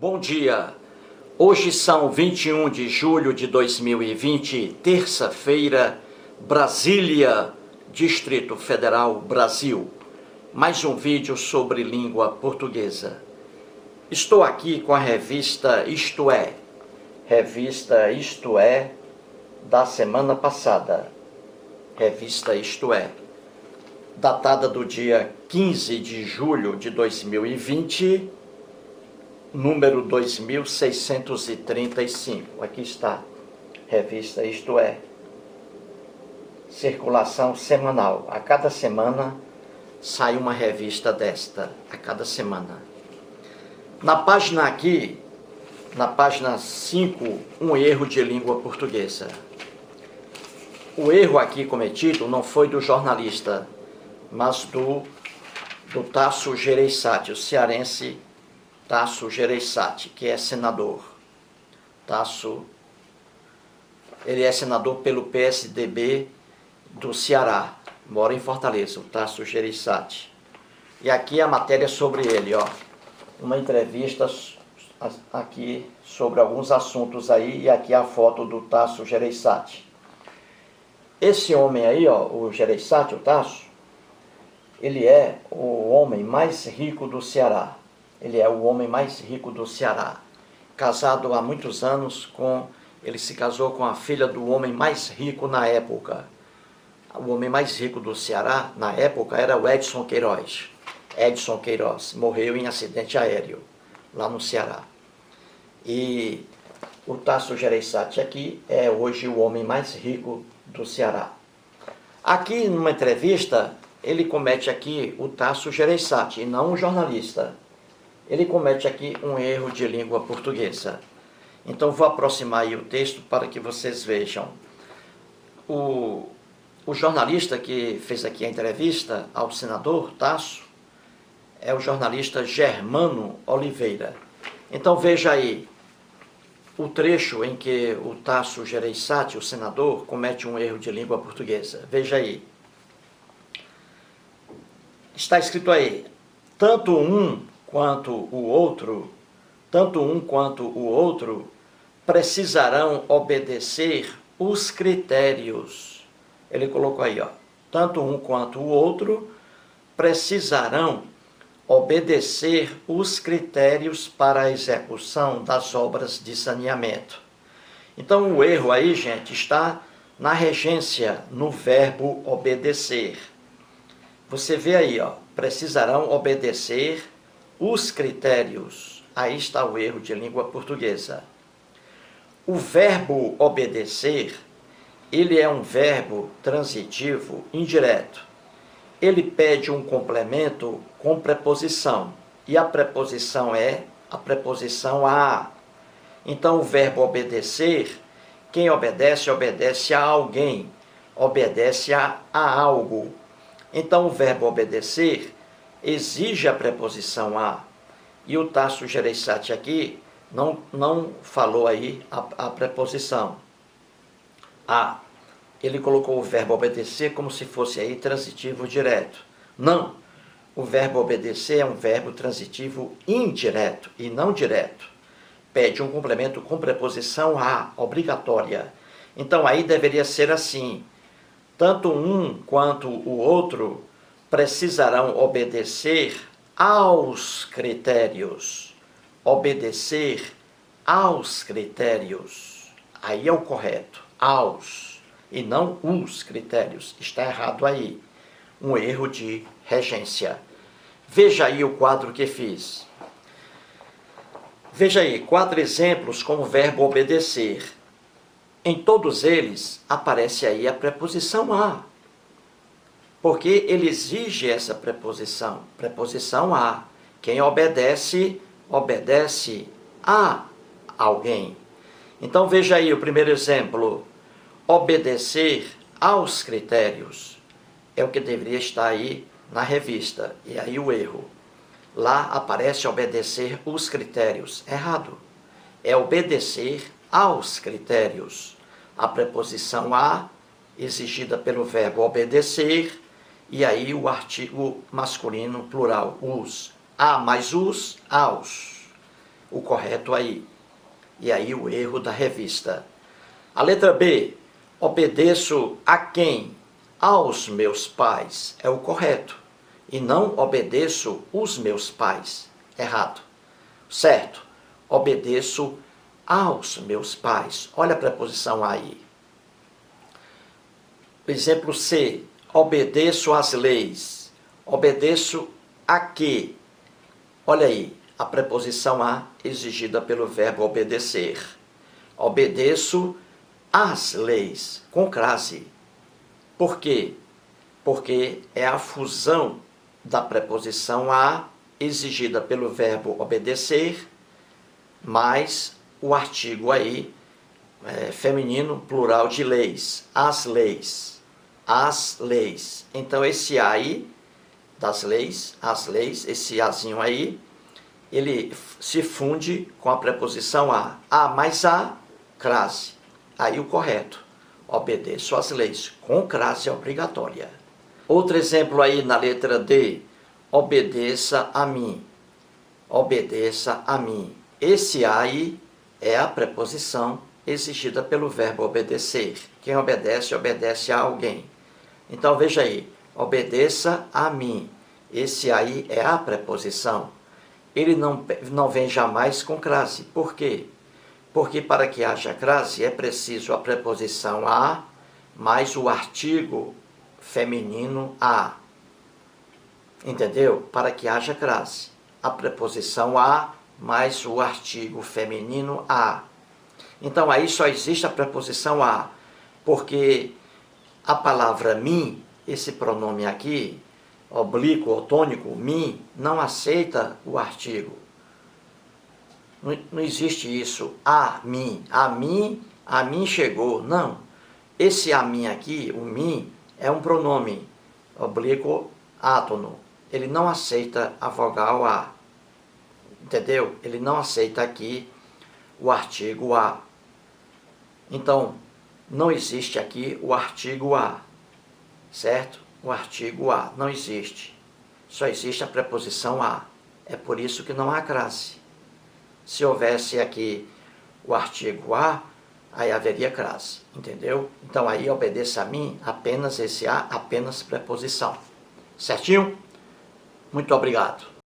Bom dia, hoje são 21 de julho de 2020, terça-feira, Brasília, Distrito Federal, Brasil. Mais um vídeo sobre língua portuguesa. Estou aqui com a revista Isto É, da semana passada. Revista Isto É, datada do dia 15 de julho de 2020, número 2635. Aqui está, revista Isto É, circulação semanal. A cada semana sai uma revista desta, a cada semana. Na página aqui, na página 5, um erro de língua portuguesa. O erro aqui cometido não foi do jornalista, mas do Tasso Gereissati, o cearense Tasso Gereissati, que é senador. Tasso, ele é senador pelo PSDB do Ceará, mora em Fortaleza, o Tasso Gereissati. E aqui a matéria sobre ele, ó, uma entrevista aqui sobre alguns assuntos aí, e aqui a foto do Tasso Gereissati. Esse homem aí, ó, o Gereissati, o Tasso, ele é o homem mais rico do Ceará. Ele é o homem mais rico do Ceará. Casado há muitos anos ele se casou com a filha do homem mais rico na época. O homem mais rico do Ceará, na época, era o Edson Queiroz. Edson Queiroz morreu em acidente aéreo, lá no Ceará. E o Tasso Gereissati aqui é hoje o homem mais rico do Ceará. Aqui, numa entrevista, ele comete aqui, o Tasso Gereissati, e não o jornalista. Ele comete aqui um erro de língua portuguesa. Então vou aproximar aí o texto para que vocês vejam. O jornalista que fez aqui a entrevista ao senador Tasso é o jornalista Germano Oliveira. Então veja aí o trecho em que o Tasso Gereissati, o senador, comete um erro de língua portuguesa. Veja aí. Está escrito aí: tanto um quanto o outro precisarão obedecer os critérios. Ele colocou aí, ó, tanto um quanto o outro precisarão obedecer os critérios para a execução das obras de saneamento. Então o erro aí, gente, está na regência, no verbo obedecer. Você vê aí, ó, precisarão obedecer os critérios. Aí está o erro de língua portuguesa. O verbo obedecer, ele é um verbo transitivo indireto. Ele pede um complemento com preposição. E a preposição é a preposição a. Então o verbo obedecer, quem obedece, obedece a alguém. Obedece a algo. Então o verbo obedecer exige a preposição a. E o Tasso Gereissati aqui não falou aí a preposição a. Ele colocou o verbo obedecer como se fosse aí transitivo direto. Não, o verbo obedecer é um verbo transitivo indireto e não direto. Pede um complemento com preposição a, obrigatória. Então aí deveria ser assim: tanto um quanto o outro precisarão obedecer aos critérios. Obedecer aos critérios. Aí é o correto, aos, e não os critérios. Está errado aí. Um erro de regência. Veja aí o quadro que fiz. Veja aí, 4 exemplos com o verbo obedecer. Em todos eles aparece aí a preposição a. Porque ele exige essa preposição. Preposição a. Quem obedece, obedece a alguém. Então veja aí o primeiro exemplo. Obedecer aos critérios. É o que deveria estar aí na revista. E aí o erro. Lá aparece obedecer os critérios. Errado. É obedecer aos critérios. A preposição a, exigida pelo verbo obedecer, e aí o artigo masculino plural, os. A mais os, aos. o correto aí. E aí o erro da revista. A letra B, obedeço a quem? Aos meus pais, é o correto. E não obedeço os meus pais, errado. Certo, obedeço aos meus pais. Olha a preposição aí. Exemplo C, obedeço às leis. Obedeço a quê? Olha aí, a preposição a exigida pelo verbo obedecer. Obedeço às leis, com crase. Por quê? Porque é a fusão da preposição a exigida pelo verbo obedecer, mais o artigo aí, feminino, plural de leis. As leis. As leis. Então esse a aí, das leis, as leis, esse azinho aí, ele se funde com a preposição a. A mais a, crase. Aí o correto. Obedeço às leis, com crase obrigatória. Outro exemplo aí na letra D. Obedeça a mim. Obedeça a mim. Esse aí é a preposição exigida pelo verbo obedecer. Quem obedece, obedece a alguém. Então veja aí. Obedeça a mim. Esse aí é a preposição. Ele não vem jamais com crase. Por quê? Porque para que haja crase é preciso a preposição a mais o artigo feminino a. Entendeu? Para que haja crase. A preposição a mais o artigo feminino a. Então aí só existe a preposição a. Porque a palavra mim, esse pronome aqui, oblíquo ou tônico, mim, não aceita o artigo. Não existe isso, a mim chegou, não. Esse a mim aqui, o mim, é um pronome, oblíquo, átono. Ele não aceita a vogal a, entendeu? Ele não aceita aqui o artigo a. Então, não existe aqui o artigo a, certo? O artigo a não existe. Só existe a preposição a. É por isso que não há crase. Se houvesse aqui o artigo a, aí haveria crase, entendeu? Então aí obedeça a mim, apenas esse a, apenas preposição. Certinho? Muito obrigado.